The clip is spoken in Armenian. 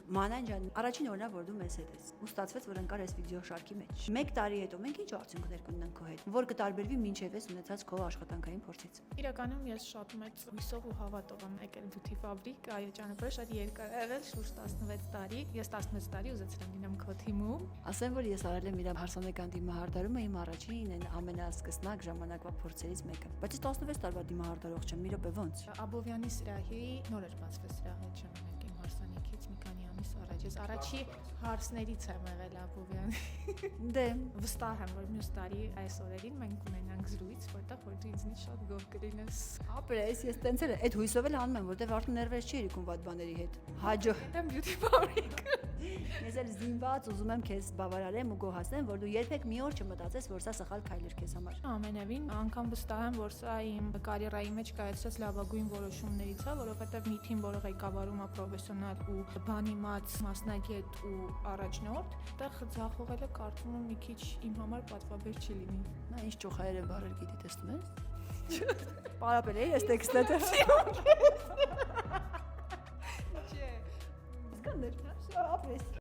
Մանան ջան, առաջին օրն է, որ դու մեզ հետ ես։ Ու ստացվեց, որ ընկար այս վիդեոշարքի մեջ։ 1 տարի հետո մենք ինչ արդյունքներ կունենանք քո հետ, որ կտարբերվի մինչև ես ունեցած քո աշխատանքային փորձից։ Իրականում ես շատ մեծ հույսով ու հավատով եմ եկել Beauty Fabric, այո, ճանապարհը շատ երկար է եղել, շուրջ 16 տարի։ Ես 16 տարի ուզեցել եմ լինեմ քո թիմում։ Ասեմ, որ ես արել եմ իր հարսանեկան դիմահարդարումը իմ առաջին ամենասկսնակ ժամանակվա փորձերից մեկը։ Բայց ես 16 տարվա դիմահարդարող չեմ, մի րոպե ոնց։ Աբովյանի սրահի նոր էր բացվել սրահը ժամանակ իմ հարսանեկից մի քանի ամիս առաջ։ Ես առաջի հարսներից եմ եղել Աբովյանի։ Դե, Վստահ եմ, որ մյուս տարի այս օրերին մենք կունենանք զրույց, որտեղ որ դու ինձնից շատ գոհ կլինես։ ապրես, ես տենց էլ այդ հույսով էլ անում եմ, որտեվ արդեն ներվեր չի իրիկում վատ բաների հետ։ Հաջող։ Դեմ Beauty Fabric։ Ես էլ զինված ուզում եմ քեզ բավարարեմ ու գոհացնեմ, որ դու երբեք մի օր չմտածես, որ սա սխալ քայլ էր քեզ համար։ Ամենևին անգամ վստահ եմ, որ սա իմ կարիերայի մեջ կայացած լավագույն որոշումներից է, որովհետև մի թիմ, որը ղեկավարում է պրոֆեսիոնալ ու բանիմաց մասնագետ ու առաջնորդ, այդտեղ ձախողելը կարծում եմ մի քիչ իմ համար պատվաբեր չի լինի։ Նա ինչ ճոխայեր են բարեր գիտի, տեսնում ես։ Պարապել էի ես տեքստը։ Չէ։ Սկանդեր, ապրես։